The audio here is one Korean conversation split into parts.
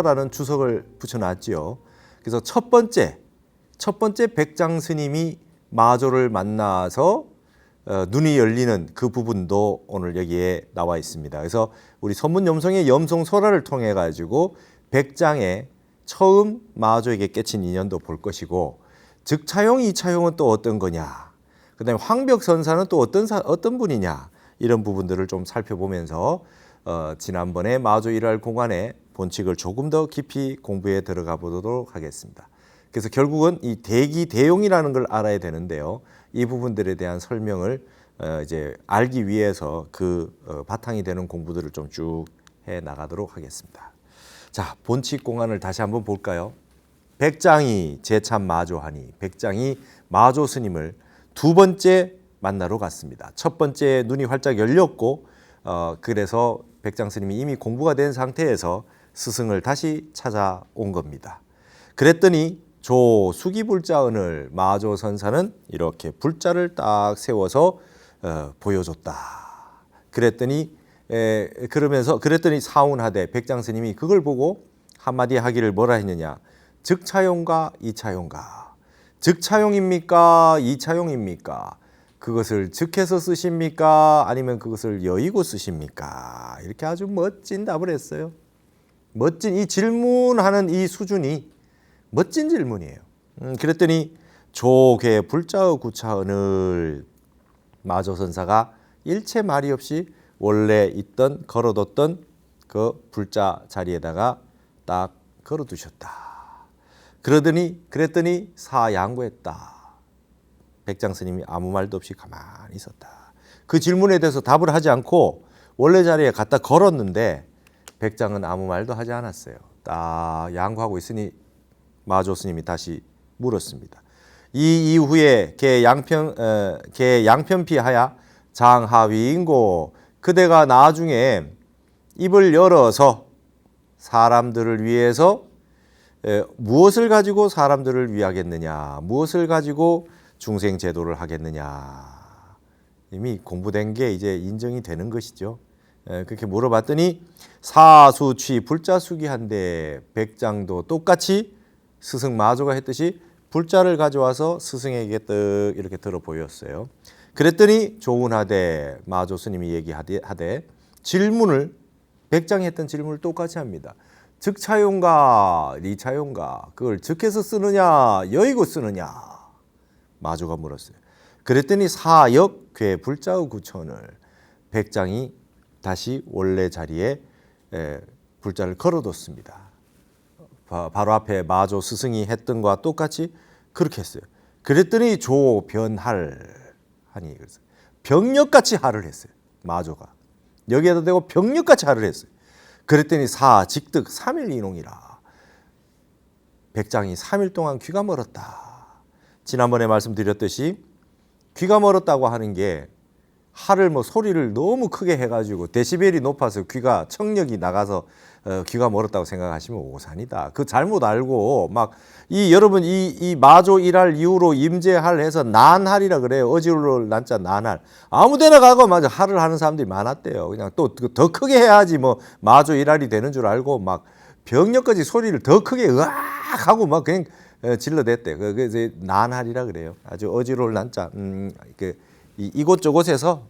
라는 주석을 붙여놨지요. 그래서 첫 번째 백장 스님이 마조를 만나서 눈이 열리는 그 부분도 오늘 여기에 나와 있습니다. 그래서 우리 선문염송의 염송설화를 통해 가지고 백장의 처음 마조에게 깨친 인연도 볼 것이고, 즉차용, 이차용은 또 어떤 거냐, 그 다음에 황벽선사는 또 어떤 분이냐, 이런 부분들을 좀 살펴보면서 지난번에 마조 일할 공안의 본칙을 조금 더 깊이 공부에 들어가 보도록 하겠습니다. 그래서 결국은 이 대기 대용이라는 걸 알아야 되는데요. 이 부분들에 대한 설명을 이제 알기 위해서 그 바탕이 되는 공부들을 좀 쭉 해 나가도록 하겠습니다. 자, 본칙 공안을 다시 한번 볼까요? 백장이 제참 마조하니, 백장이 마조 스님을 두 번째 만나러 갔습니다. 첫 번째 눈이 활짝 열렸고 그래서 백장 스님이 이미 공부가 된 상태에서 스승을 다시 찾아온 겁니다. 그랬더니 조 수기불자은을 마조 선사는 이렇게 불자를 딱 세워서 보여줬다. 그랬더니 사운하되 백장 스님이 그걸 보고 한마디 하기를 뭐라 했느냐? 즉차용가 이차용가. 즉차용입니까? 이차용입니까? 그것을 즉해서 쓰십니까? 아니면 그것을 여의고 쓰십니까? 이렇게 아주 멋진 답을 했어요. 멋진 이 질문하는 이 수준이 멋진 질문이에요. 그랬더니 조괴 불자의 구차은을 마조선사가 일체 말이 없이 원래 있던 걸어뒀던 그 불자 자리에다가 딱 걸어두셨다. 그랬더니 사양구했다. 백장 스님이 아무 말도 없이 가만히 있었다. 그 질문에 대해서 답을 하지 않고 원래 자리에 갖다 걸었는데 백장은 아무 말도 하지 않았어요. 딱 양구하고 있으니 마조 스님이 다시 물었습니다. 이 이후에 개 양편피하야 장하위인고, 그대가 나중에 입을 열어서 사람들을 위해서 무엇을 가지고 사람들을 위하겠느냐, 무엇을 가지고 중생 제도를 하겠느냐, 이미 공부된 게 이제 인정이 되는 것이죠. 그렇게 물어봤더니 사수취 불자수기한데, 백장도 똑같이 스승 마조가 했듯이 불자를 가져와서 스승에게 떡 이렇게 들어 보였어요. 그랬더니 조운하되 마조 스님이 얘기하되 질문을, 백장이 했던 질문을 똑같이 합니다. 즉차용가 리차용가, 그걸 즉해서 쓰느냐 여의고 쓰느냐, 마조가 물었어요. 그랬더니 사역 괴 불자의 구천을, 백장이 다시 원래 자리에 불자를 걸어뒀습니다. 바로 앞에 마조 스승이 했던 것과 똑같이 그렇게 했어요. 그랬더니 조변할 하니, 그래서 병력같이 할을 했어요. 마조가 여기에다 대고 병력같이 할을 했어요. 그랬더니 사직득 3일 이농이라, 백장이 3일 동안 귀가 멀었다. 지난번에 말씀드렸듯이 귀가 멀었다고 하는 게 할을 소리를 너무 크게 해가지고 데시벨이 높아서 귀가 청력이 나가서 귀가 멀었다고 생각하시면 오산이다. 그 잘못 알고 여러분 이 마조 일할 이후로 임재할 해서 난할이라 그래요. 어지러울 난자 난할. 아무데나 가고 맞아 할을 하는 사람들이 많았대요. 그냥 또 더 크게 해야지 마조 일할이 되는 줄 알고 병력까지 소리를 더 크게 으악 하고 그냥 질러댔대. 그래서 난할이라 그래요. 아주 어지러울 난자. 이곳저곳에서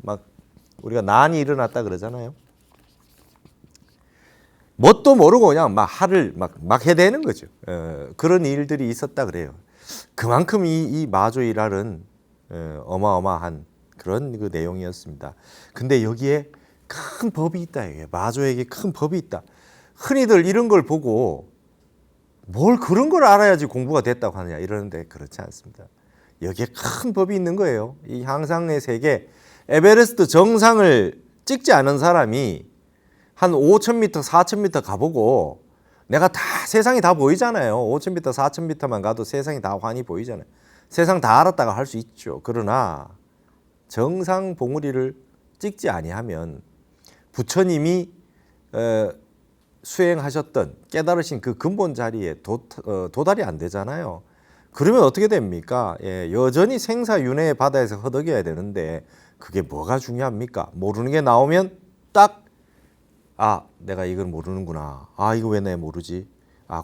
우리가 난이 일어났다 그러잖아요. 뭣도 모르고 그냥 할을 해대는 거죠. 그런 일들이 있었다 그래요. 그만큼 이 마조 일할은 어마어마한 그런 그 내용이었습니다. 근데 여기에 큰 법이 있다. 마조에게 큰 법이 있다. 흔히들 이런 걸 보고 뭘 그런 걸 알아야지 공부가 됐다고 하느냐 이러는데 그렇지 않습니다. 여기에 큰 법이 있는 거예요. 이 향상의 세계, 에베레스트 정상을 찍지 않은 사람이 한 5,000m, 4,000m 가보고 내가 세상이 다 보이잖아요. 5,000m, 4,000m만 가도 세상이 다 환히 보이잖아요. 세상 다 알았다가 할 수 있죠. 그러나 정상 봉우리를 찍지 아니하면 부처님이 수행하셨던 깨달으신 그 근본 자리에 도달이 안 되잖아요. 그러면 어떻게 됩니까? 여전히 생사윤회의 바다에서 허덕여야 되는데 그게 뭐가 중요합니까? 모르는 게 나오면 딱 내가 이걸 모르는구나. 이거 왜 내가 모르지?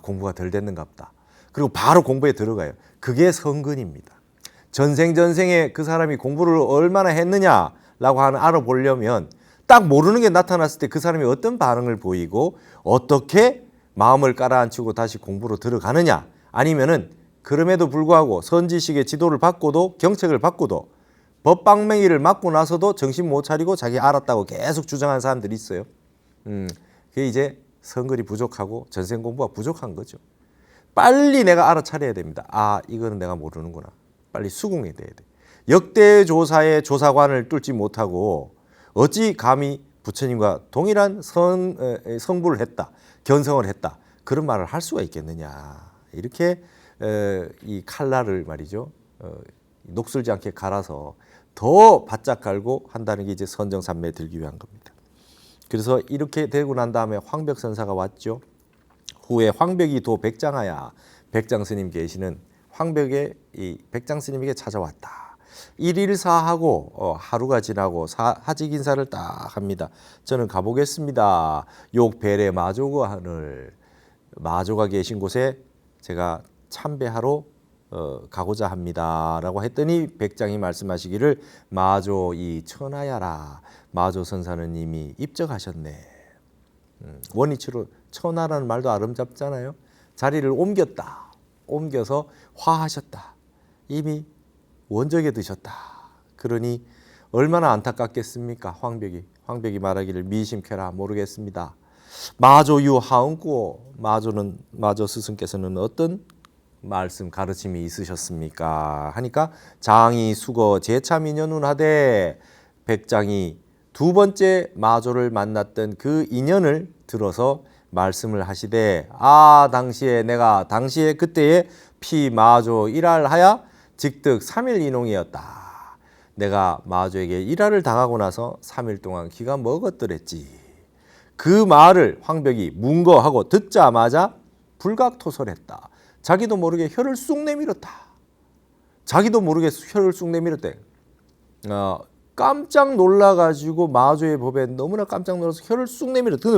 공부가 덜 됐는갑다. 그리고 바로 공부에 들어가요. 그게 성근입니다. 전생에 그 사람이 공부를 얼마나 했느냐라고 알아보려면 딱 모르는 게 나타났을 때 그 사람이 어떤 반응을 보이고 어떻게 마음을 깔아앉히고 다시 공부로 들어가느냐, 아니면은 그럼에도 불구하고 선지식의 지도를 받고도 경책을 받고도 법방맹이를 맞고 나서도 정신 못 차리고 자기 알았다고 계속 주장하는 사람들이 있어요. 그게 이제 성글이 부족하고 전생 공부가 부족한 거죠. 빨리 내가 알아차려야 됩니다. 이거는 내가 모르는구나. 빨리 수긍이 돼야 돼. 역대 조사의 조사관을 뚫지 못하고 어찌 감히 부처님과 동일한 성부를 했다, 견성을 했다, 그런 말을 할 수가 있겠느냐. 이렇게 이 칼날을 말이죠, 녹슬지 않게 갈아서 더 바짝 갈고 한다는 게 이제 선정산매에 들기 위한 겁니다. 그래서 이렇게 되고 난 다음에 황벽선사가 왔죠. 후에 황벽이 도 백장하야, 백장스님 계시는 황벽에 이 백장스님에게 찾아왔다. 일일사하고 하루가 지나고 하직 인사를 딱 합니다. 저는 가보겠습니다. 욕배례 마조가 하늘, 마조가 계신 곳에 제가 참배하러 가고자 합니다 라고 했더니 백장이 말씀하시기를 마조 이 천하야라, 마조 선사는 이미 입적하셨네. 원위치로 천하라는 말도 아름답잖아요. 자리를 옮겼다, 옮겨서 화하셨다, 이미 원적에 드셨다. 그러니 얼마나 안타깝겠습니까? 황벽이 말하기를 미심켜라 모르겠습니다. 마조유 하은고, 마조 스승께서는 어떤 말씀 가르침이 있으셨습니까? 하니까 장이 수거 제참인연운 하되, 백장이 두 번째 마조를 만났던 그 인연을 들어서 말씀을 하시되, 당시에 그때에 피마조 일할하야 직득 3일 인홍이었다. 내가 마조에게 일할을 당하고 나서 3일 동안 기가 먹었더랬지. 그 말을 황벽이 문거하고 듣자마자 불각토설했다. 자기도 모르게 혀를 쑥 내밀었다. 깜짝 놀라가지고 마조의 법에 너무나 깜짝 놀라서 혀를 쑥 내밀었다.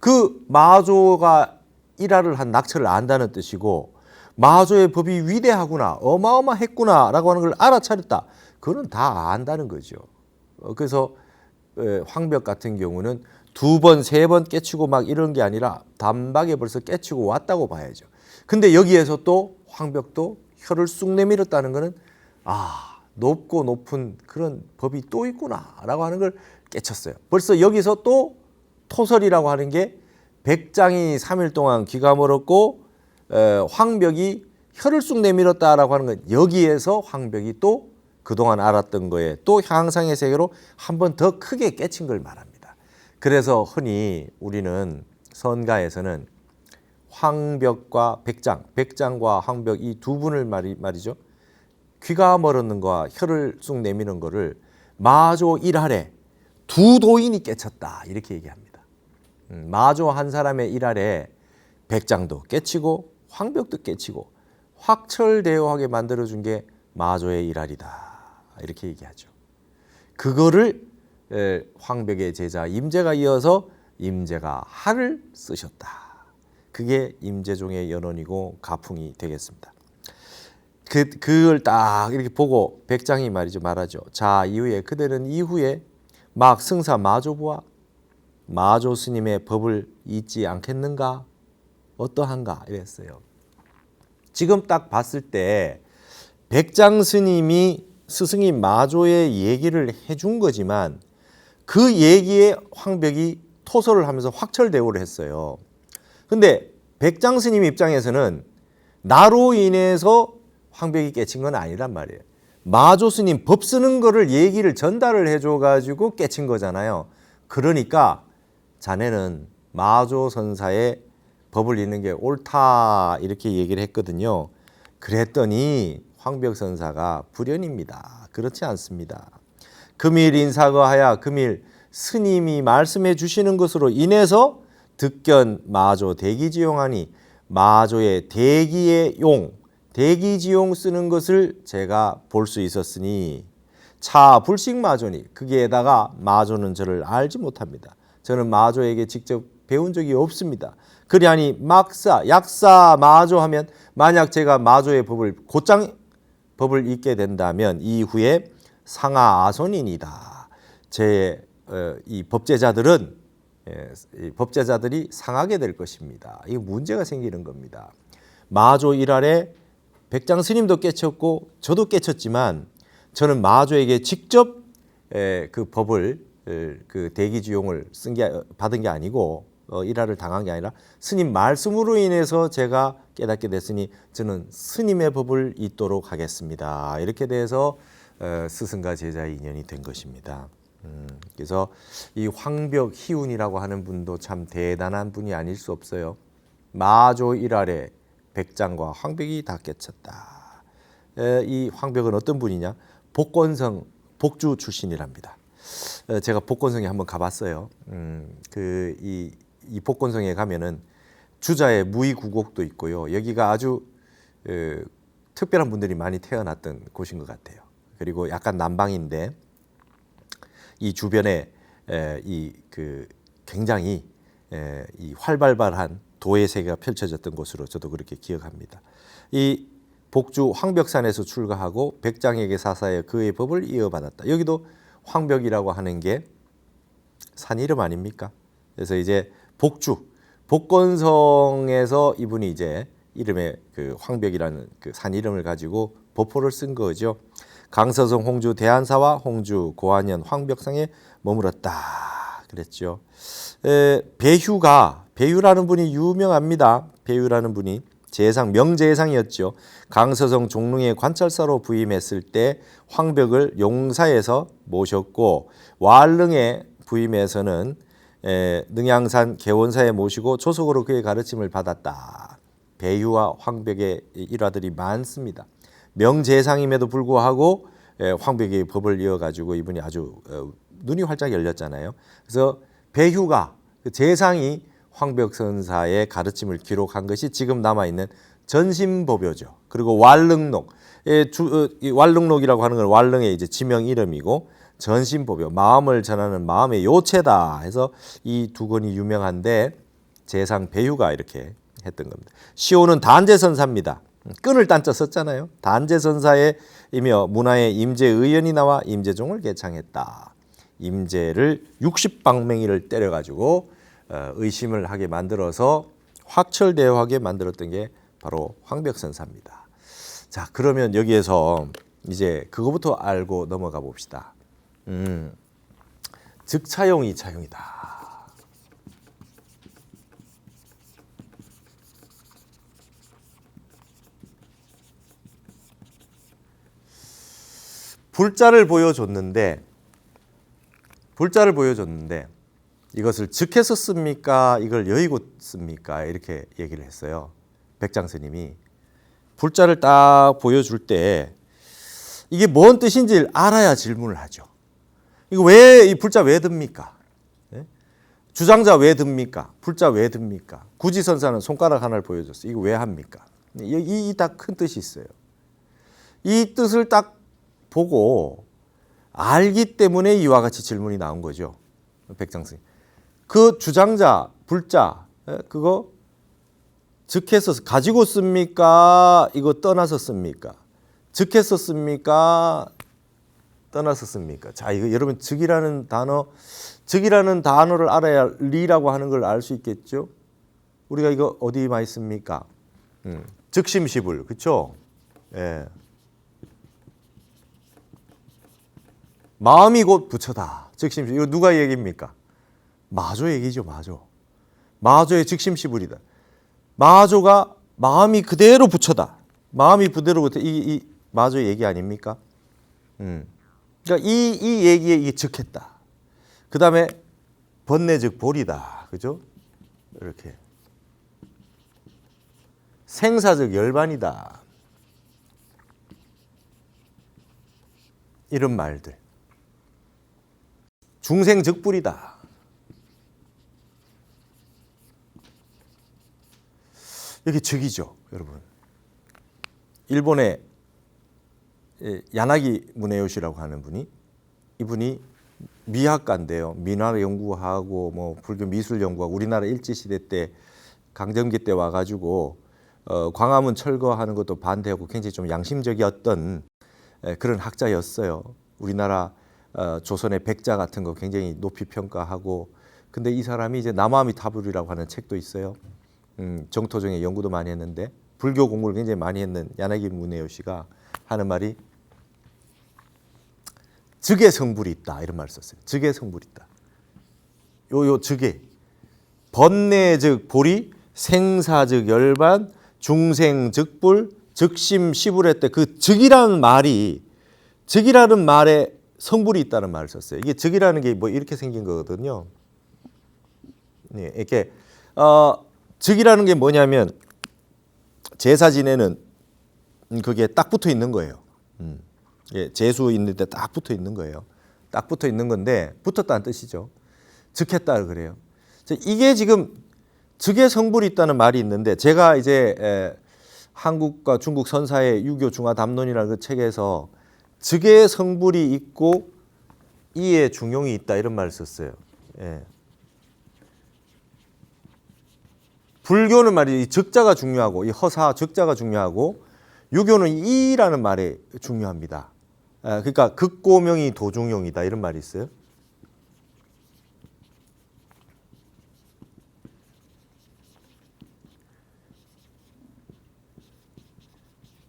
그 마조가 일할을 한 낙처를 안다는 뜻이고, 마조의 법이 위대하구나, 어마어마했구나 라고 하는 걸 알아차렸다. 그건 다 안다는 거죠. 그래서 황벽 같은 경우는 두 번, 세 번 깨치고 막 이런 게 아니라 단박에 벌써 깨치고 왔다고 봐야죠. 근데 여기에서 또 황벽도 혀를 쑥 내밀었다는 거는 높고 높은 그런 법이 또 있구나 라고 하는 걸 깨쳤어요. 벌써 여기서 또 토설이라고 하는 게 백장이 3일 동안 귀가 멀었고 황벽이 혀를 쑥 내밀었다라고 하는 건 여기에서 황벽이 또 그동안 알았던 거에 또 향상의 세계로 한 번 더 크게 깨친 걸 말합니다. 그래서 흔히 우리는 선가에서는 황벽과 백장과 황벽 이 두 분을 말이죠, 귀가 멀었는 거와 혀를 쑥 내미는 거를 마조 일할에 두 도인이 깨쳤다 이렇게 얘기합니다. 마조 한 사람의 일할에 백장도 깨치고 황벽도 깨치고 확철대오하게 만들어준 게 마조의 일할이다 이렇게 얘기하죠. 그거를 황벽의 제자 임재가 이어서 임재가 할을 쓰셨다. 그게 임재종의 연원이고 가풍이 되겠습니다. 그걸 딱 이렇게 보고 백장이 말하죠. 자, 이후에 그대는 이후에 막 승사 마조부와 마조 스님의 법을 잊지 않겠는가? 어떠한가? 이랬어요. 지금 딱 봤을 때 백장 스님이 스승이 마조의 얘기를 해준 거지만 그 얘기에 황벽이 토설을 하면서 확철대오를 했어요. 근데 백장 스님 입장에서는 나로 인해서 황벽이 깨친 건 아니란 말이에요. 마조 스님 법 쓰는 거를 얘기를 전달을 해줘가지고 깨친 거잖아요. 그러니까 자네는 마조 선사의 법을 읽는 게 옳다 이렇게 얘기를 했거든요. 그랬더니 황벽 선사가 불연입니다. 그렇지 않습니다. 금일 인사거하야 금일 스님이 말씀해 주시는 것으로 인해서 득견 마조 대기지용하니 마조의 대기의 용, 대기지용 쓰는 것을 제가 볼 수 있었으니 차 불식마조니 거기에다가 마조는 저를 알지 못합니다. 저는 마조에게 직접 배운 적이 없습니다. 그리 하니 막사, 약사, 마조 하면 만약 제가 마조의 법을 곧장 법을 잊게 된다면 이후에 상하 아손인이다. 제 이 법제자들은 이 법제자들이 상하게 될 것입니다. 이 문제가 생기는 겁니다. 마조 일할에 백장 스님도 깨쳤고 저도 깨쳤지만 저는 마조에게 직접 그 법을 그 대기주용을 받은 게 아니고 일화를 당한 게 아니라 스님 말씀으로 인해서 제가 깨닫게 됐으니 저는 스님의 법을 잇도록 하겠습니다. 이렇게 돼서 스승과 제자의 인연이 된 것입니다. 그래서 이 황벽 희운이라고 하는 분도 참 대단한 분이 아닐 수 없어요. 마조 일할에 백장과 황벽이 다 깨쳤다. 이 황벽은 어떤 분이냐? 복권성 복주 출신이랍니다. 제가 복권성에 한번 가봤어요. 이 복권성에 가면은 주자의 무의구곡도 있고요. 여기가 아주 특별한 분들이 많이 태어났던 곳인 것 같아요. 그리고 약간 남방인데 이 주변에 굉장히 이 활발한 도의 세계가 펼쳐졌던 곳으로 저도 그렇게 기억합니다. 이 복주 황벽산에서 출가하고 백장에게 사사해 그의 법을 이어받았다. 여기도 황벽이라고 하는 게 산 이름 아닙니까? 그래서 이제 복건성에서 이분이 이제 이름에 그 황벽이라는 그 산 이름을 가지고 법호를 쓴 거죠. 강서성 홍주 대한사와 홍주 고안현 황벽상에 머물었다 그랬죠. 배휴라는 분이 유명합니다. 배휴라는 분이 명제상이었죠. 강서성 종릉의 관찰사로 부임했을 때 황벽을 용사에서 모셨고 와릉에 부임해서는 능양산 개원사에 모시고 조속으로 그의 가르침을 받았다. 배휴와 황벽의 일화들이 많습니다. 명제상임에도 불구하고 황벽의 법을 이어가지고 이분이 아주 눈이 활짝 열렸잖아요. 그래서 배휴가 그 제상이 황벽선사의 가르침을 기록한 것이 지금 남아있는 전심법요죠. 그리고 왈릉록, 왈릉록이라고 하는 건 왈릉의 이제 지명 이름이고 전심법요, 마음을 전하는 마음의 요체다 해서 이 두 권이 유명한데 제상 배휴가 이렇게 했던 겁니다. 시호는 단제선사입니다. 끈을 딴자 썼잖아요. 단제선사이며 문화의 임제의연이 나와 임제종을 개창했다. 임제를 60방맹이를 때려가지고 의심을 하게 만들어서 확철대오하게 만들었던 게 바로 황벽선사입니다. 자, 그러면 여기에서 이제 그거부터 알고 넘어가 봅시다. 즉차용, 이차용이다. 불자를 보여줬는데 이것을 즉해서 씁니까? 이걸 여의고 씁니까? 이렇게 얘기를 했어요. 백장 스님이 불자를 딱 보여줄 때 이게 뭔 뜻인지 알아야 질문을 하죠. 이거 왜 이 불자 왜 듭니까? 네? 주장자 왜 듭니까? 불자 왜 듭니까? 구지선사는 손가락 하나를 보여줬어요. 이거 왜 합니까? 이 딱 큰 뜻이 있어요. 이 뜻을 딱 보고 알기 때문에 이와 같이 질문이 나온 거죠. 백장 스님. 그 주장자, 불자, 그거 즉해서 가지고 씁니까? 이거 떠나서 씁니까? 즉해서 씁니까? 떠나서 씁니까? 자, 이거 여러분 즉이라는 단어를 알아야 리라고 하는 걸 알 수 있겠죠? 우리가 이거 어디 많이 씁니까? 즉심시불, 그렇죠? 예. 마음이 곧 부처다. 즉심시불. 이거 누가 얘기입니까? 마조 얘기죠, 마조. 마조의 즉심시불이다. 마조가 마음이 그대로 부처다. 마음이 그대로 부처. 이 마조의 얘기 아닙니까? 그러니까 이 얘기에 이게 즉했다. 그 다음에 번뇌즉 볼이다. 그죠? 이렇게. 생사즉 열반이다. 이런 말들. 중생즉불이다. 이게 즉이죠, 여러분. 일본의 야나기 무네요시라고 하는 분이, 이분이 미학가인데요. 민화 연구하고 뭐 불교 미술 연구하고 우리나라 일제 시대 때 강점기 때 와가지고 광화문 철거하는 것도 반대하고 굉장히 좀 양심적이었던 그런 학자였어요. 우리나라 조선의 백자 같은 거 굉장히 높이 평가하고. 근데 이 사람이 이제 남아미타불이라고 하는 책도 있어요. 정토정의 연구도 많이 했는데 불교 공부를 굉장히 많이 했는 야나기 문혜요 씨가 하는 말이 즉의 성불이 있다 이런 말을 썼어요. 즉의 성불이 있다. 요 즉의 번뇌 즉 보리, 생사 즉 열반, 중생 즉 불, 즉심 시불 때 그 즉이라는 말이 즉이라는 말에 성불이 있다는 말을 썼어요. 이게 즉이라는 게 뭐 이렇게 생긴 거거든요. 네, 이렇게 즉이라는 게 뭐냐면 제사 지내는 그게 딱 붙어 있는 거예요. 예, 제수 있는데 딱 붙어 있는 거예요. 딱 붙어 있는 건데 붙었다는 뜻이죠. 즉했다 그래요. 이게 지금 즉의 성불이 있다는 말이 있는데 제가 이제 한국과 중국 선사의 유교 중화 담론이라는 그 책에서 즉의 성불이 있고 이의 중용이 있다 이런 말을 썼어요. 예. 불교는 말이 즉자가 중요하고 이 허사 즉자가 중요하고 유교는 이라는 말이 중요합니다. 그러니까 극고명이 도중용이다 이런 말이 있어요.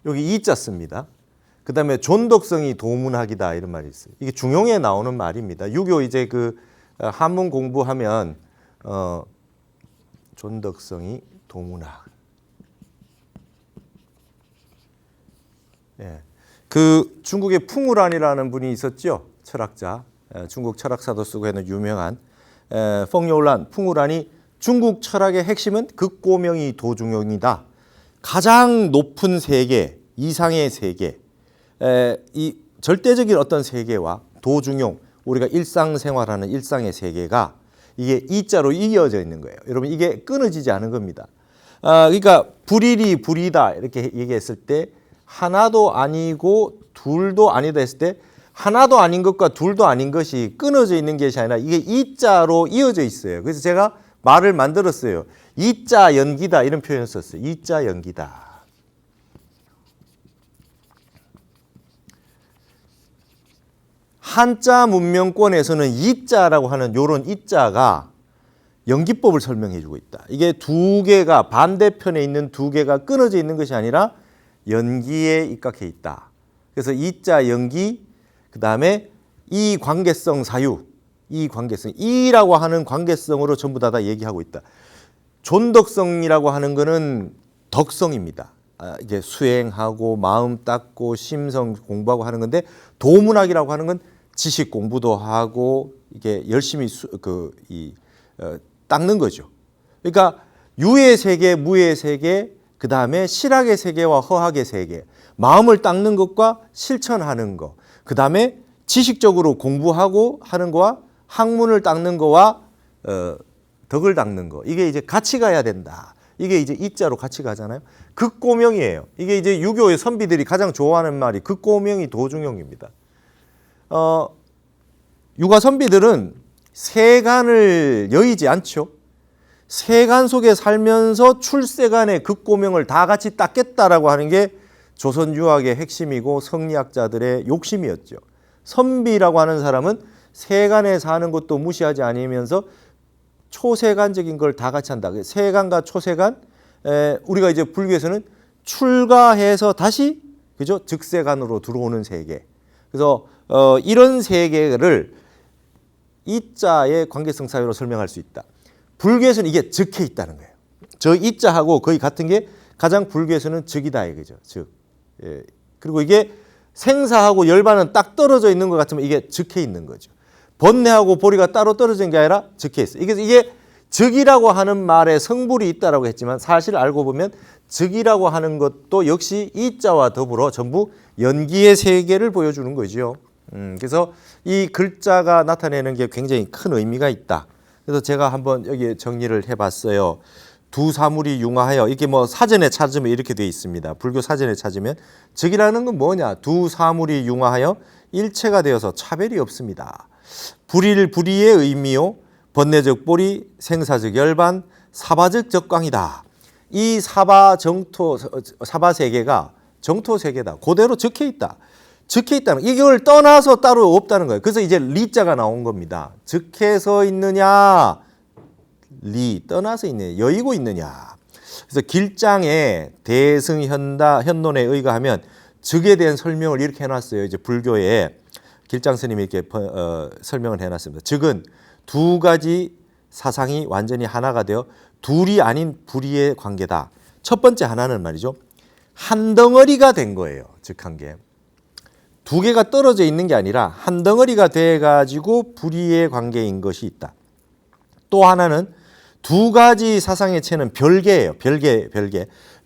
여기 이자 씁니다. 그 다음에 존덕성이 도문학이다 이런 말이 있어요. 이게 중용에 나오는 말입니다. 유교 이제 그 한문 공부하면 존덕성이 도문학. 예. 그 중국의 풍우란이라는 분이 있었죠. 철학자. 중국 철학사도 쓰고 있는 유명한 펑요란 풍우란이 중국 철학의 핵심은 극고명이 도중용이다. 가장 높은 세계, 이상의 세계, 이 절대적인 어떤 세계와 도중용, 우리가 일상생활하는 일상의 세계가 이게 이자로 이어져 있는 거예요. 여러분 이게 끊어지지 않은 겁니다. 그러니까 불일이 불이다 이렇게 얘기했을 때 하나도 아니고 둘도 아니다 했을 때 하나도 아닌 것과 둘도 아닌 것이 끊어져 있는 것이 아니라 이게 이자로 이어져 있어요. 그래서 제가 말을 만들었어요. 이자 연기다 이런 표현을 썼어요. 이자 연기다. 한자 문명권에서는 이자라고 하는 요런 이자가 연기법을 설명해 주고 있다. 이게 두 개가 반대편에 있는 두 개가 끊어져 있는 것이 아니라 연기에 입각해 있다. 그래서 이자 연기 그다음에 이 관계성 사유 이 관계성 이라고 하는 관계성으로 전부 다 얘기하고 있다. 존덕성이라고 하는 거는 덕성입니다. 이게 수행하고 마음 닦고 심성 공부하고 하는 건데 도문학이라고 하는 건 지식 공부도 하고 이게 열심히 닦는 거죠. 그러니까 유의 세계, 무의 세계, 그 다음에 실학의 세계와 허학의 세계, 마음을 닦는 것과 실천하는 것, 그 다음에 지식적으로 공부하고 하는 거와 학문을 닦는 거와 덕을 닦는 거, 이게 이제 같이 가야 된다. 이게 이제 이자로 같이 가잖아요. 극고명이에요. 이게 이제 유교의 선비들이 가장 좋아하는 말이 극고명이 도중용입니다. 유가 선비들은 세간을 여의지 않죠. 세간 속에 살면서 출세간의 극고명을 다 같이 닦겠다라고 하는 게 조선 유학의 핵심이고 성리학자들의 욕심이었죠. 선비라고 하는 사람은 세간에 사는 것도 무시하지 않으면서 초세간적인 걸 다 같이 한다. 세간과 초세간, 우리가 이제 불교에서는 출가해서 다시 그죠? 즉세간으로 들어오는 세계. 그래서 이런 세계를 이자의 관계성 사유로 설명할 수 있다. 불교에서는 이게 즉해 있다는 거예요. 저 이자하고 거의 같은 게 가장 불교에서는 즉이다 이거죠. 즉. 예. 그리고 이게 생사하고 열반은 딱 떨어져 있는 것 같으면 이게 즉해 있는 거죠. 번뇌하고 보리가 따로 떨어진 게 아니라 즉해 있어요. 이게 즉이라고 하는 말에 성불이 있다라고 했지만 사실 알고 보면 즉이라고 하는 것도 역시 이자와 더불어 전부 연기의 세계를 보여주는 거죠. 그래서 이 글자가 나타내는 게 굉장히 큰 의미가 있다. 그래서 제가 한번 여기 정리를 해봤어요. 두 사물이 융화하여 이게 뭐 사전에 찾으면 이렇게 되어 있습니다. 불교 사전에 찾으면 즉이라는 건 뭐냐? 두 사물이 융화하여 일체가 되어서 차별이 없습니다. 불일 불이의 의미요. 번뇌적 보리, 생사적 열반, 사바적 적광이다. 이 사바 정토, 사바 세계가 정토 세계다. 그대로 적혀 있다. 적혀 있다는 이걸 떠나서 따로 없다는 거예요. 그래서 이제 리자가 나온 겁니다. 적해서 있느냐, 리 떠나서 있느냐, 여의고 있느냐. 그래서 길장의 대승현론에 의거하면 적에 대한 설명을 이렇게 해놨어요. 이제 불교에 길장 스님이 이렇게 설명을 해놨습니다. 적은 두 가지 사상이 완전히 하나가 되어 둘이 아닌 불이의 관계다. 첫 번째 하나는 말이죠. 한 덩어리가 된 거예요. 적한 게. 두 개가 떨어져 있는 게 아니라 한 덩어리가 돼가지고 불이의 관계인 것이 있다. 또 하나는 두 가지 사상의 체는 별개예요.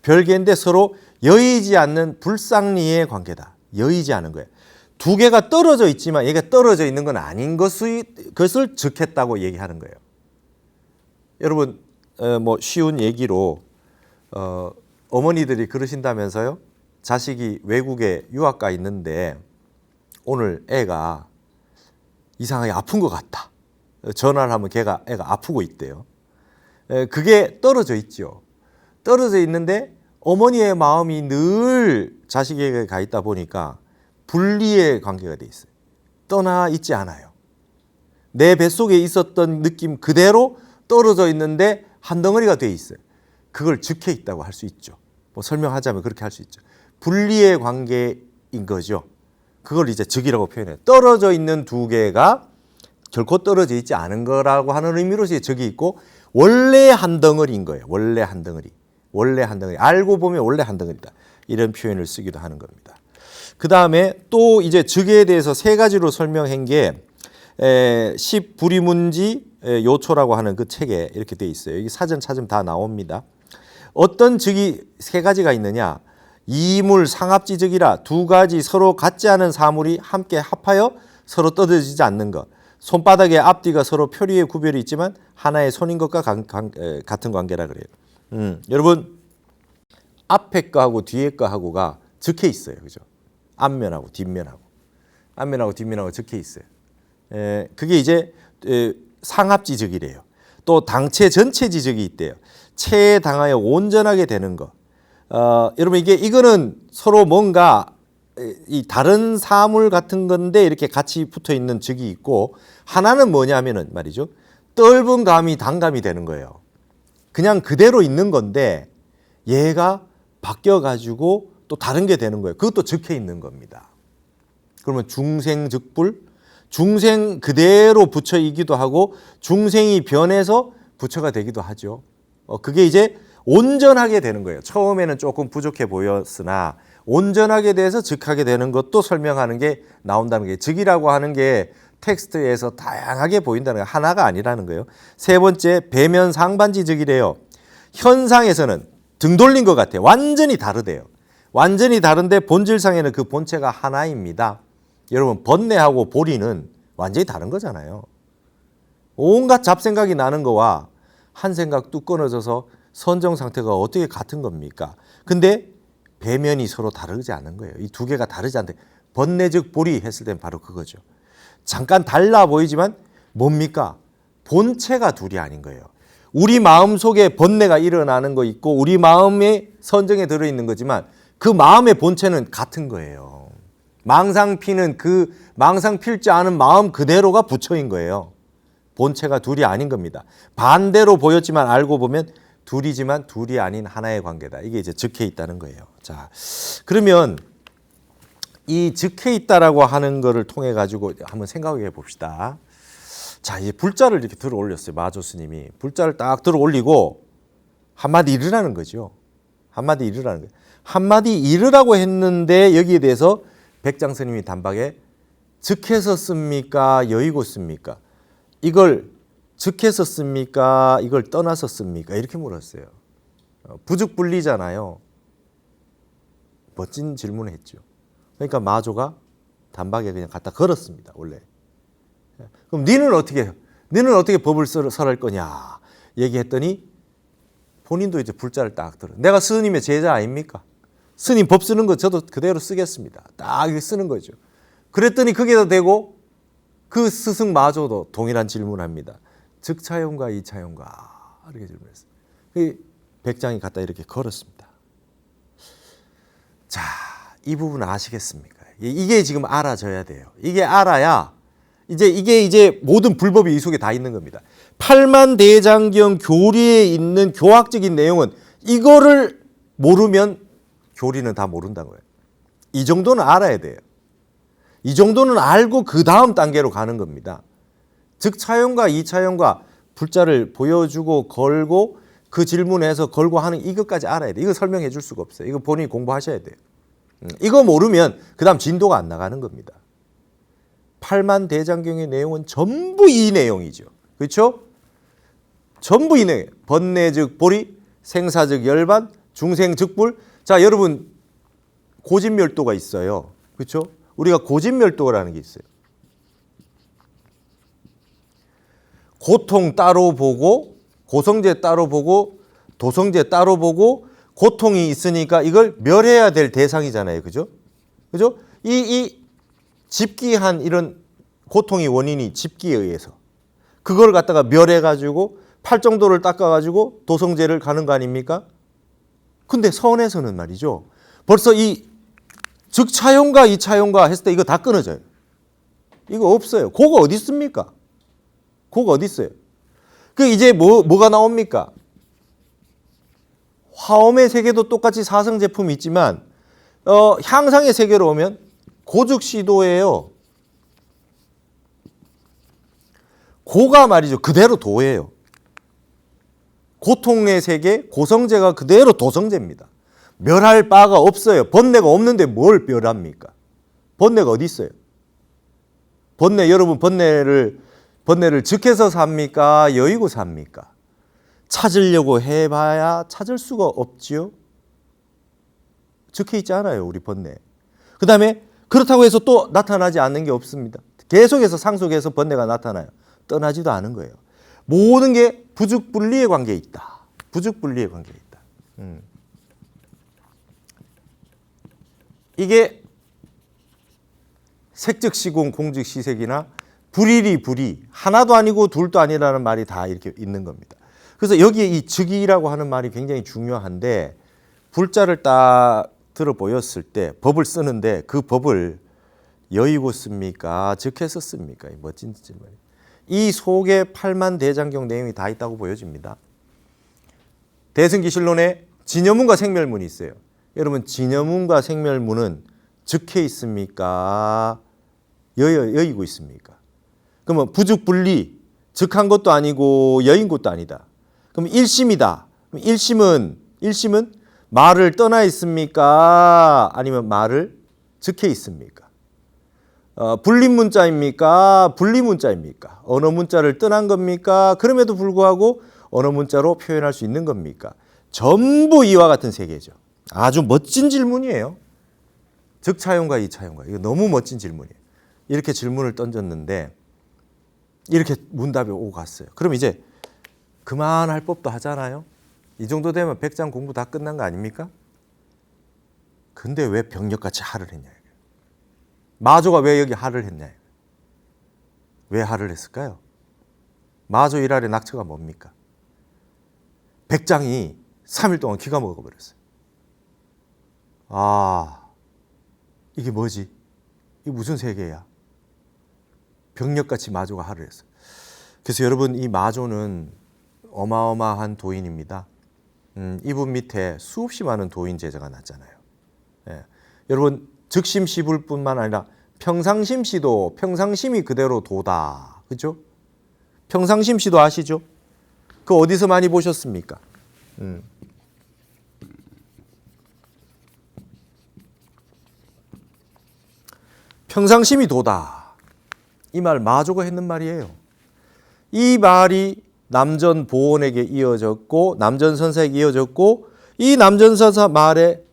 별개인데 서로 여의지 않는 불상리의 관계다. 여의지 않은 거예요. 두 개가 떨어져 있지만 얘가 떨어져 있는 건 아닌 것을 적했다고 얘기하는 거예요. 여러분 뭐 쉬운 얘기로 어머니들이 그러신다면서요. 자식이 외국에 유학가 있는데 오늘 애가 이상하게 아픈 것 같다. 전화를 하면 애가 아프고 있대요. 그게 떨어져 있죠. 떨어져 있는데 어머니의 마음이 늘 자식에게 가 있다 보니까 분리의 관계가 돼 있어요. 떠나 있지 않아요. 내 뱃속에 있었던 느낌 그대로 떨어져 있는데 한 덩어리가 돼 있어요. 그걸 적혀 있다고 할 수 있죠. 뭐 설명하자면 그렇게 할 수 있죠. 분리의 관계인 거죠. 그걸 이제 적이라고 표현해요. 떨어져 있는 두 개가 결코 떨어져 있지 않은 거라고 하는 의미로서 적이 있고 원래 한 덩어리인 거예요. 원래 한 덩어리. 알고 보면 원래 한 덩어리다. 이런 표현을 쓰기도 하는 겁니다. 그 다음에 또 이제 적에 대해서 세 가지로 설명한 게 십불이문지 요초라고 하는 그 책에 이렇게 돼 있어요. 여기 사전 찾으면 다 나옵니다. 어떤 적이 세 가지가 있느냐? 이물 상합지적이라 두 가지 서로 같지 않은 사물이 함께 합하여 서로 떨어지지 않는 것. 손바닥의 앞뒤가 서로 표리의 구별이 있지만 하나의 손인 것과 같은 관계라 그래요. 여러분 앞에 거하고 뒤에 거하고가 적혀 있어요. 그죠? 앞면하고 뒷면하고 적혀 있어요. 그게 이제 상합지적이래요. 또 당체 전체 지적이 있대요. 체에 당하여 온전하게 되는 거. 여러분 이거는 서로 뭔가 이 다른 사물 같은 건데 이렇게 같이 붙어 있는 적이 있고 하나는 뭐냐면은 말이죠. 떫은 감이 단감이 되는 거예요. 그냥 그대로 있는 건데 얘가 바뀌어 가지고 또 다른 게 되는 거예요. 그것도 적혀 있는 겁니다. 그러면 중생즉불, 중생 그대로 부처이기도 하고 중생이 변해서 부처가 되기도 하죠. 그게 이제 온전하게 되는 거예요. 처음에는 조금 부족해 보였으나 온전하게 돼서 즉하게 되는 것도 설명하는 게 나온다는 게 즉이라고 하는 게 텍스트에서 다양하게 보인다는 게 하나가 아니라는 거예요. 세 번째 배면 상반지적이래요. 현상에서는 등 돌린 것 같아요. 완전히 다르대요. 완전히 다른데 본질상에는 그 본체가 하나입니다. 여러분 번뇌하고 보리는 완전히 다른 거잖아요. 온갖 잡생각이 나는 거와 한 생각 뚝 끊어져서 선정 상태가 어떻게 같은 겁니까? 근데 배면이 서로 다르지 않은 거예요. 이 두 개가 다르지 않대. 번뇌적 보리 했을 땐 바로 그거죠. 잠깐 달라 보이지만 뭡니까? 본체가 둘이 아닌 거예요. 우리 마음 속에 번뇌가 일어나는 거 있고 우리 마음에 선정에 들어있는 거지만 그 마음의 본체는 같은 거예요. 망상 피는 그 망상 필지 않은 마음 그대로가 부처인 거예요. 본체가 둘이 아닌 겁니다. 반대로 보였지만 알고 보면 둘이지만 둘이 아닌 하나의 관계다. 이게 이제 적혀 있다는 거예요. 자, 그러면 이 적혀 있다라고 하는 거를 통해 가지고 한번 생각해 봅시다. 자, 이제 불자를 이렇게 들어 올렸어요. 마조 스님이 불자를 딱 들어 올리고 한마디 이르라는 거죠. 한마디 이르라는 거예요. 한마디 이르라고 했는데 여기에 대해서 백장 스님이 단박에 적해서 씁니까? 여의고 씁니까? 이걸 적해서 씁니까? 이걸 떠나서 씁니까? 이렇게 물었어요. 부죽불리잖아요. 멋진 질문을 했죠. 그러니까 마조가 단박에 그냥 갖다 걸었습니다. 원래. 그럼 너는 어떻게 해요? 너는 어떻게 법을 설할 거냐? 얘기했더니 본인도 이제 불자를 딱 들어. 내가 스님의 제자 아닙니까? 스님 법 쓰는 거 저도 그대로 쓰겠습니다. 딱 이렇게 쓰는 거죠. 그랬더니 그게 더 되고 그 스승마저도 동일한 질문을 합니다. 즉차용가 이차용가 이렇게 질문했어요. 백장이 갖다 이렇게 걸었습니다. 자, 이 부분 아시겠습니까? 이게 지금 알아져야 돼요. 이게 알아야 이게 모든 불법이 이 속에 다 있는 겁니다. 팔만대장경 교리에 있는 교학적인 내용은 이거를 모르면 교리는 다 모른다는 거예요. 이 정도는 알아야 돼요. 이 정도는 알고 그 다음 단계로 가는 겁니다. 즉 차용과 이차용과 불자를 보여주고 걸고 그 질문에서 걸고 하는 이것까지 알아야 돼요. 이거 설명해 줄 수가 없어요. 이거 본인이 공부하셔야 돼요. 이거 모르면 그 다음 진도가 안 나가는 겁니다. 팔만대장경의 내용은 전부 이 내용이죠. 그렇죠? 전부 이 내용. 번뇌 즉 보리, 생사 즉 열반, 중생 즉 불. 자, 여러분 고진멸도가 있어요. 그렇죠? 우리가 고진멸도라는 게 있어요. 고통 따로 보고 고성제 따로 보고 도성제 따로 보고 고통이 있으니까 이걸 멸해야 될 대상이잖아요. 그죠? 그죠? 이 집기한 이런 고통의 원인이 집기에 의해서 그걸 갖다가 멸해가지고 팔정도를 닦아가지고 도성제를 가는 거 아닙니까? 근데 서원에서는 말이죠. 벌써 이 즉차용과 이차용과 했을 때 이거 다 끊어져요. 이거 없어요. 그거 어디 있습니까? 그거 어디 있어요? 그 이제 뭐가 나옵니까? 화엄의 세계도 똑같이 사성 제품이 있지만 향상의 세계로 오면 고즉시도예요. 고가 말이죠. 그대로 도예요. 고통의 세계, 고성제가 그대로 도성제입니다. 멸할 바가 없어요. 번뇌가 없는데 뭘 멸합니까? 번뇌가 어디 있어요? 여러분 번뇌를 즉해서 삽니까? 여의고 삽니까? 찾으려고 해봐야 찾을 수가 없지요. 적혀 있지 않아요, 우리 번뇌. 그 다음에 그렇다고 해서 또 나타나지 않는 게 없습니다. 계속해서 상속해서 번뇌가 나타나요. 떠나지도 않은 거예요. 모든 게 부죽분리의 관계에 있다. 부죽분리의 관계에 있다. 이게 색즉시공, 공즉시색이나 불일이 불이 하나도 아니고 둘도 아니라는 말이 다 이렇게 있는 겁니다. 그래서 여기에 이 즉이라고 하는 말이 굉장히 중요한데 불자를 딱 들어 보였을 때 법을 쓰는데 그 법을 여의고 씁니까? 즉해서 씁니까? 멋진 질문이에요. 이 속에 팔만대장경 내용이 다 있다고 보여집니다. 대승기실론에 진여문과 생멸문이 있어요. 여러분 진여문과 생멸문은 즉해 있습니까? 여의고 있습니까? 그러면 부죽분리, 즉한 것도 아니고 여인 것도 아니다. 그럼 일심이다. 그럼 일심은 말을 떠나 있습니까? 아니면 말을 즉해 있습니까? 분립문자입니까? 분리문자입니까? 언어 문자를 떠난 겁니까? 그럼에도 불구하고 언어 문자로 표현할 수 있는 겁니까? 전부 이와 같은 세계죠. 아주 멋진 질문이에요. 즉차용과 이차용과. 이거 너무 멋진 질문이에요. 이렇게 질문을 던졌는데 이렇게 문답이 오고 갔어요. 그럼 이제 그만할 법도 하잖아요. 이 정도 되면 백장 공부 다 끝난 거 아닙니까? 근데 왜 병력같이 하를 했냐. 마조가 왜 여기 하를 했냐. 왜 하를 했을까요? 마조 일할의 낙처가 뭡니까? 백장이 3일 동안 기가 먹어버렸어요. 아, 이게 뭐지? 이게 무슨 세계야? 병력같이 마조가 하를 했어요. 그래서 여러분 이 마조는 어마어마한 도인입니다. 이분 밑에 수없이 많은 도인 제자가 났잖아요. 예. 여러분 즉심시불뿐만 아니라 평상심시도 평상심이 그대로 도다. 그렇죠? 평상심시도 아시죠? 그 어디서 많이 보셨습니까? 평상심이 도다. 이 말 마조가 했는 말이에요. 이 말이 남전보원에게 이어졌고 남전선사에게 이어졌고 이 남전선사 말에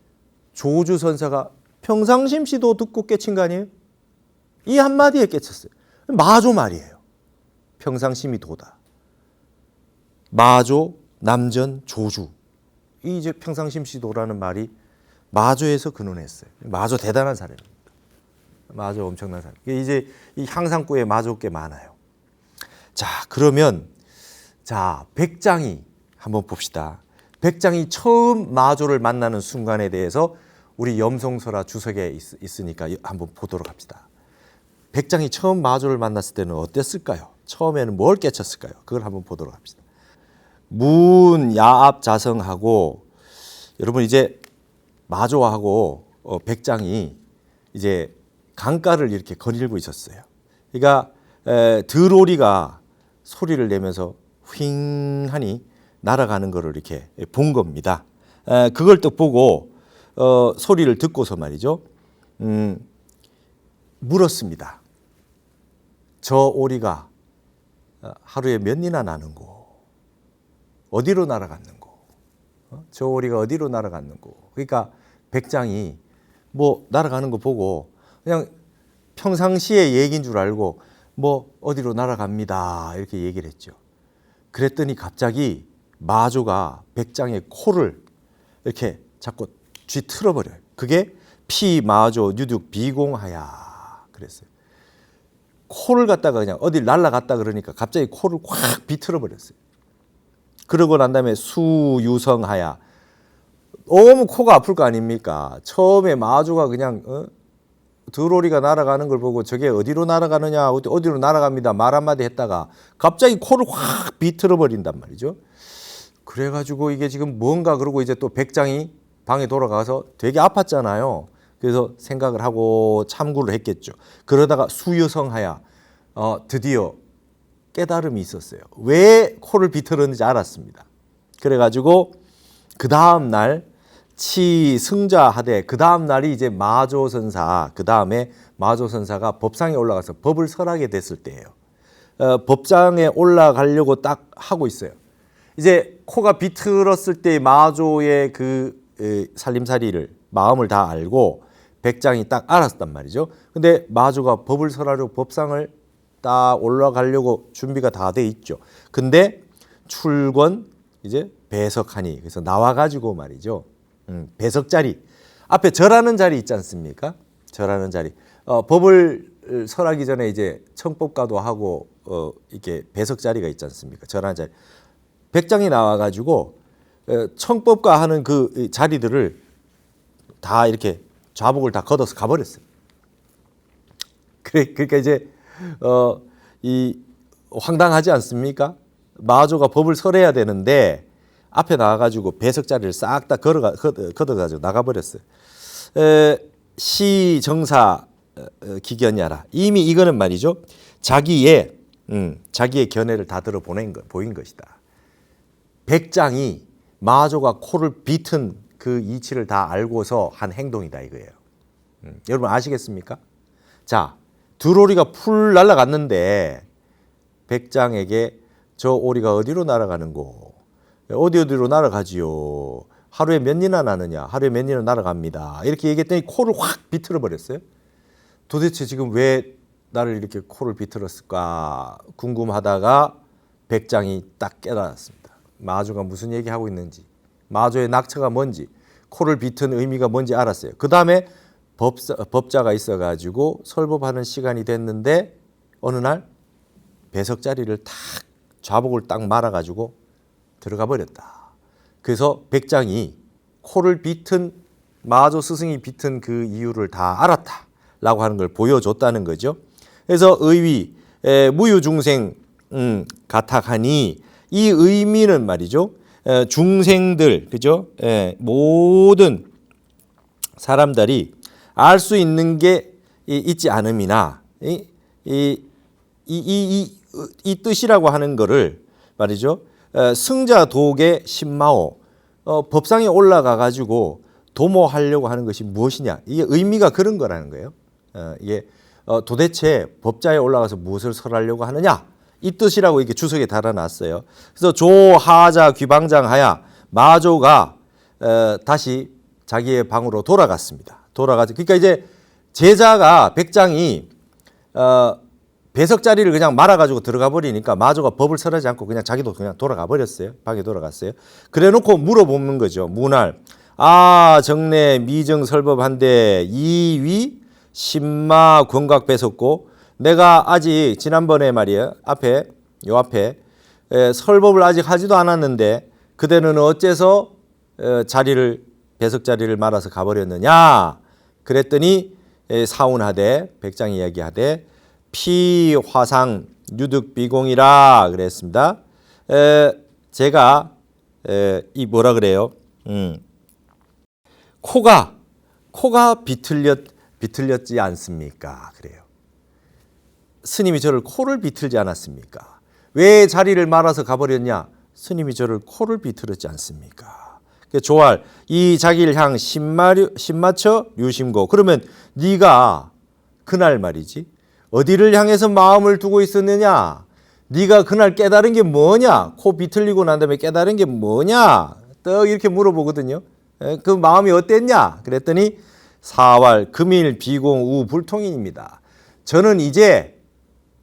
조주선사가 평상심시도 듣고 깨친 거 아니에요? 이 한마디에 깨쳤어요. 마조 말이에요. 평상심이 도다. 마조, 남전, 조주. 이 이제 평상심시도라는 말이 마조에서 근원했어요. 마조 대단한 사람입니다. 마조 엄청난 사람. 이제 이 향상구에 마조 꽤 많아요. 자, 그러면 자, 백장이 한번 봅시다. 백장이 처음 마조를 만나는 순간에 대해서 우리 염송설화 주석에 있으니까 한번 보도록 합시다. 백장이 처음 마조를 만났을 때는 어땠을까요? 처음에는 뭘 깨쳤을까요? 그걸 한번 보도록 합시다. 문야압자성하고 여러분 이제 마조하고 백장이 이제 강가를 이렇게 거닐고 있었어요. 그러니까 들오리가 소리를 내면서 휑하니 날아가는 것을 이렇게 본 겁니다. 그걸 또 보고 소리를 듣고서 말이죠. 물었습니다. 저 오리가 하루에 몇 리나 나는고? 어디로 날아갔는고? 저 오리가 어디로 날아갔는고? 그러니까 백장이 뭐 날아가는 거 보고 그냥 평상시의 얘기인 줄 알고 뭐 어디로 날아갑니다 이렇게 얘기를 했죠. 그랬더니 갑자기 마조가 백장의 코를 이렇게 자꾸 쥐틀어버려요. 그게 피마조 뉴득 비공하야 그랬어요. 코를 갖다가 그냥 어딜 날아갔다 그러니까 갑자기 코를 확 비틀어버렸어요. 그러고 난 다음에 수유성하야. 너무 코가 아플 거 아닙니까? 처음에 마조가 그냥 들오리가 날아가는 걸 보고 저게 어디로 날아가느냐 어디로 날아갑니다 말 한마디 했다가 갑자기 코를 확 비틀어 버린단 말이죠. 그래가지고 이게 지금 뭔가 그러고 이제 또 백장이 방에 돌아가서 되게 아팠잖아요. 그래서 생각을 하고 참고를 했겠죠. 그러다가 수유성하야 드디어 깨달음이 있었어요. 왜 코를 비틀었는지 알았습니다. 그래가지고 그 다음 날 치승자하되 그 다음 날이 이제 마조선사 그 다음에 마조선사가 법상에 올라가서 법을 설하게 됐을 때예요. 법상에 올라가려고 딱 하고 있어요. 이제 코가 비틀었을 때 마조의 그 살림살이를 마음을 다 알고 백장이 딱 알았단 말이죠. 근데 마조가 법을 설하려고 법상을 딱 올라가려고 준비가 다 돼 있죠. 근데 출권 이제 배석하니 그래서 나와가지고 말이죠. 배석자리 앞에 절하는 자리 있지 않습니까? 절하는 자리. 법을 설하기 전에 이제 청법가도 하고 이렇게 배석 자리가 있지 않습니까? 절하는 자리. 백장이 나와가지고 청법가 하는 그 자리들을 다 이렇게 좌복을 다 걷어서 가버렸어요. 그러니까 이제 이 황당하지 않습니까? 마조가 법을 설해야 되는데 앞에 나와가지고 배석 자리를 싹 다 걷어가지고 나가버렸어요. 시정사 기견야라. 이미 이거는 말이죠. 자기의 견해를 다 보인 것이다. 백장이 마조가 코를 비튼 그 이치를 다 알고서 한 행동이다 이거예요. 여러분 아시겠습니까? 자, 들오리가 풀 날아갔는데 백장에게 저 오리가 어디로 날아가는고? 어디로 날아가지요? 하루에 몇 리나 나느냐? 하루에 몇 리나 날아갑니다. 이렇게 얘기했더니 코를 확 비틀어 버렸어요. 도대체 지금 왜 나를 이렇게 코를 비틀었을까 궁금하다가 백장이 딱 깨달았습니다. 마조가 무슨 얘기하고 있는지, 마조의 낙처가 뭔지, 코를 비튼 의미가 뭔지 알았어요. 그 다음에 법자가 있어가지고 설법하는 시간이 됐는데 어느 날 배석 자리를 탁 좌복을 딱 말아가지고 들어가 버렸다. 그래서 백장이 코를 비튼 마조 스승이 비튼 그 이유를 다 알았다라고 하는 걸 보여줬다는 거죠. 그래서 의위 무유중생 가탁하니 이 의미는 말이죠. 중생들 그죠? 모든 사람들이 알 수 있는 게 있지 않음이나 이 뜻이라고 하는 거를 말이죠. 승자 독의 신마오 법상에 올라가 가지고 도모하려고 하는 것이 무엇이냐 이게 의미가 그런 거라는 거예요. 이게 도대체 법자에 올라가서 무엇을 설하려고 하느냐 이 뜻이라고 이렇게 주석에 달아놨어요. 그래서 조하자 귀방장하야 마조가 다시 자기의 방으로 돌아갔습니다. 그러니까 이제 제자가 백장이 배석 자리를 그냥 말아가지고 들어가 버리니까 마조가 법을 설하지 않고 그냥 자기도 그냥 돌아가 버렸어요. 방에 돌아갔어요. 그래놓고 물어보는 거죠. 문할 정내 미정 설법한데 이위 신마 권각 배석고 내가 아직 지난번에 말이에요. 앞에 설법을 아직 하지도 않았는데 그대는 어째서 배석 자리를 말아서 가버렸느냐? 그랬더니 사운하되 백장이 이야기하되 피화상 유득비공이라 그랬습니다. 제가 이 뭐라 그래요? 코가 비틀렸지 않습니까? 그래요. 스님이 저를 코를 비틀지 않았습니까? 왜 자리를 말아서 가버렸냐? 스님이 저를 코를 비틀었지 않습니까? 조알 이 자기를 향 신마처 유심고. 그러면 네가 그날 말이지 어디를 향해서 마음을 두고 있었느냐? 네가 그날 깨달은 게 뭐냐? 코 비틀리고 난 다음에 깨달은 게 뭐냐? 떡 이렇게 물어보거든요. 그 마음이 어땠냐? 그랬더니 사왈 금일 비공 우 불통인입니다. 저는 이제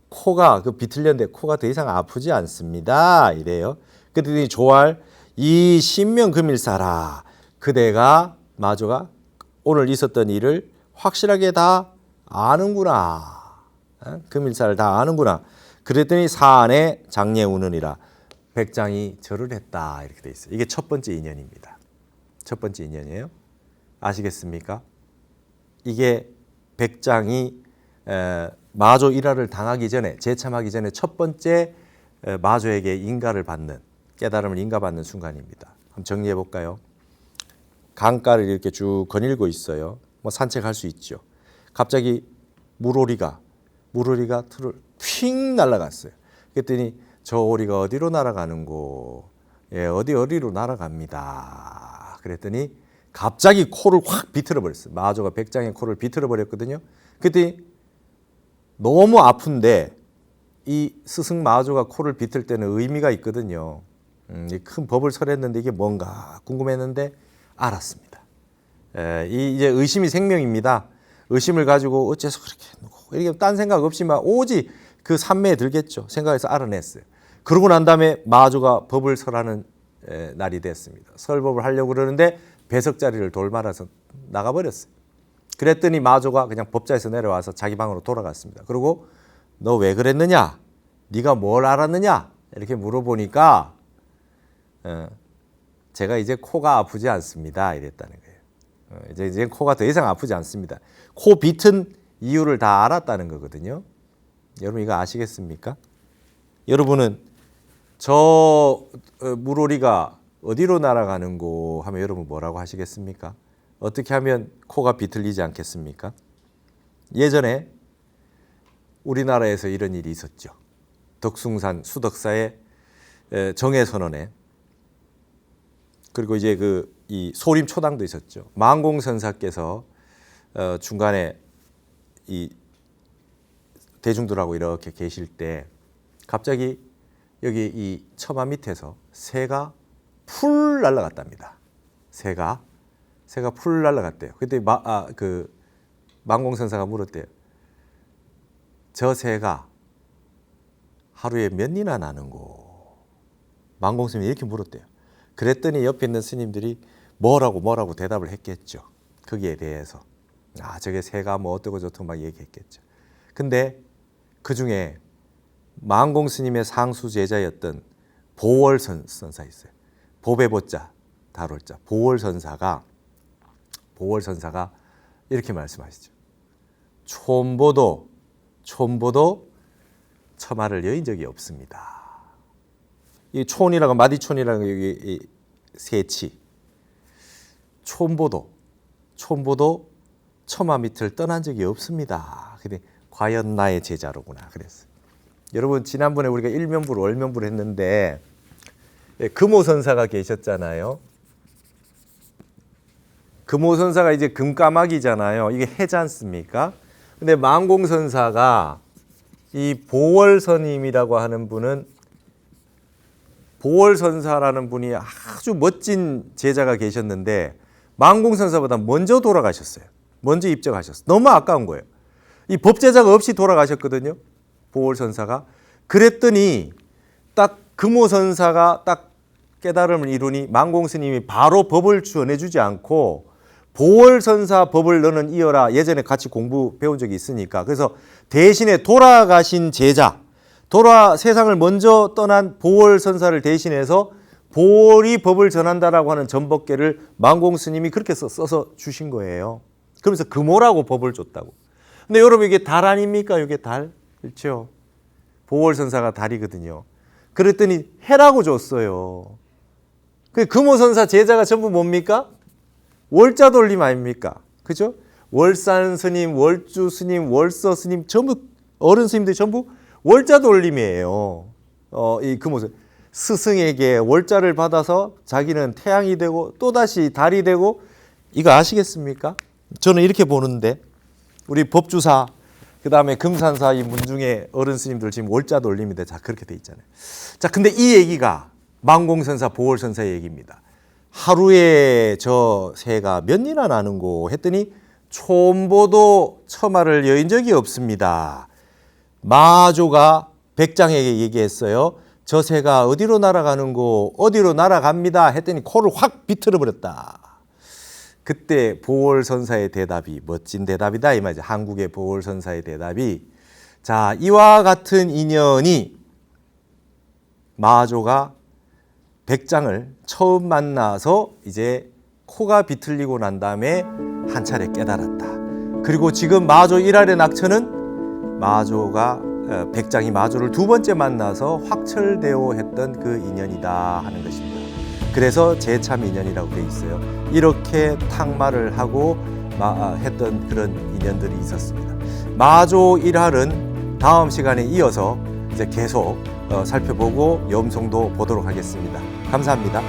코가 비틀렸는데 코가 더 이상 아프지 않습니다. 이래요. 그랬더니 조알 이 신명금일사라. 그대가 마조가 오늘 있었던 일을 확실하게 다 아는구나. 금일사를 다 아는구나. 그랬더니 사안에 장례 우느니라. 백장이 절을 했다. 이렇게 돼 있어요. 이게 첫 번째 인연입니다. 첫 번째 인연이에요. 아시겠습니까? 이게 백장이 마조 일화를 당하기 전에 재참하기 전에 첫 번째 마조에게 인가를 받는 깨달음을 인가받는 순간입니다. 한번 정리해 볼까요? 강가를 이렇게 쭉 거닐고 있어요. 뭐 산책할 수 있죠. 갑자기 물오리가 틀을 휙 날아갔어요. 그랬더니 저 오리가 어디로 날아가는고? 예, 어디로 날아갑니다. 그랬더니 갑자기 코를 확 비틀어 버렸어요. 마조가 백장의 코를 비틀어 버렸거든요. 그랬더니 너무 아픈데 이 스승 마조가 코를 비틀 때는 의미가 있거든요. 큰 법을 설했는데 이게 뭔가 궁금했는데 알았습니다. 이제 의심이 생명입니다. 의심을 가지고 어째서 그렇게 이렇게 딴 생각 없이만 오직 그 산매에 들겠죠. 생각해서 알아냈어요. 그러고 난 다음에 마조가 법을 설하는 날이 됐습니다. 설법을 하려고 그러는데 배석자리를 돌말아서 나가버렸어요. 그랬더니 마조가 그냥 법자에서 내려와서 자기 방으로 돌아갔습니다. 그리고 너 왜 그랬느냐? 네가 뭘 알았느냐? 이렇게 물어보니까 제가 이제 코가 아프지 않습니다. 이랬다는 거예요. 이제 코가 더 이상 아프지 않습니다. 코 비튼 이유를 다 알았다는 거거든요. 여러분 이거 아시겠습니까? 여러분은 저 물오리가 어디로 날아가는고 하면 여러분 뭐라고 하시겠습니까? 어떻게 하면 코가 비틀리지 않겠습니까? 예전에 우리나라에서 이런 일이 있었죠. 덕숭산 수덕사의 정해선언에 그리고 이제 이 소림 초당도 있었죠. 만공선사께서 중간에 이 대중들하고 이렇게 계실 때 갑자기 여기 이 처마 밑에서 새가 풀 날아갔답니다. 새가 풀 날아갔대요. 그때 만공선사가 물었대요. 저 새가 하루에 몇 리나 나는고? 만공스님이 이렇게 물었대요. 그랬더니 옆에 있는 스님들이 뭐라고 대답을 했겠죠. 거기에 대해서. 저게 새가 뭐 어떠고 저떠고 막 얘기했겠죠. 근데 그 중에 만공스님의 상수 제자였던 보월선사 있어요. 보배보자 다룰자 보월선사가 이렇게 말씀하시죠. 촌보도 처마를 여인 적이 없습니다. 이 촌이라고 마디촌이라는 여기 세치. 촌보도 처마 밑을 떠난 적이 없습니다. 근데 과연 나의 제자로구나 그랬어요. 여러분 지난번에 우리가 일면부를 월면부를 했는데 금오선사가 계셨잖아요. 금오선사가 이제 금까마귀잖아요. 이게 해지 않습니까? 근데 만공선사가 이 보월선임이라고 하는 분은 보월선사라는 분이 아주 멋진 제자가 계셨는데 만공선사보다 먼저 돌아가셨어요. 먼저 입적하셨어요. 너무 아까운 거예요. 이 법제자가 없이 돌아가셨거든요. 보월선사가. 그랬더니 딱 금오선사가 딱 깨달음을 이루니 만공스님이 바로 법을 전해주지 않고 보월선사 법을 너는 이어라. 예전에 같이 공부 배운 적이 있으니까. 그래서 대신에 돌아가신 제자, 세상을 먼저 떠난 보월선사를 대신해서 보월이 법을 전한다라고 하는 전법계를 만공 스님이 그렇게 써서 주신 거예요. 그러면서 금오라고 법을 줬다고. 근데 여러분 이게 달 아닙니까? 이게 달. 그렇죠? 보월선사가 달이거든요. 그랬더니 해라고 줬어요. 그 금오선사 제자가 전부 뭡니까? 월자 돌림 아닙니까? 그죠? 월산 스님, 월주 스님, 월서 스님 전부 어른 스님들이 전부 월자 돌림이에요. 이 금오선 스승에게 월자를 받아서 자기는 태양이 되고 또다시 달이 되고 이거 아시겠습니까? 저는 이렇게 보는데 우리 법주사 그다음에 금산사 이 문중에 어른 스님들 지금 월자 돌림인데 자 그렇게 돼 있잖아요. 자 근데 이 얘기가 만공선사 보월선사의 얘기입니다. 하루에 저 새가 몇 리나 나는고 했더니 촌보도 처마를 여인 적이 없습니다. 마조가 백장에게 얘기했어요. 저 새가 어디로 날아가는고 어디로 날아갑니다 했더니 코를 확 비틀어 버렸다. 그때 보월선사의 대답이 멋진 대답이다 이 말이죠. 한국의 보월선사의 대답이 자 이와 같은 인연이 마조가 백장을 처음 만나서 이제 코가 비틀리고 난 다음에 한 차례 깨달았다. 그리고 지금 마조 일할의 낙천은 마조가 백장이 마조를 두 번째 만나서 확철대오 했던 그 인연이다 하는 것입니다. 그래서 제참 인연이라고 돼 있어요. 이렇게 탁마를 하고 했던 그런 인연들이 있었습니다. 마조 일할은 다음 시간에 이어서 이제 계속 살펴보고 염송도 보도록 하겠습니다. 감사합니다.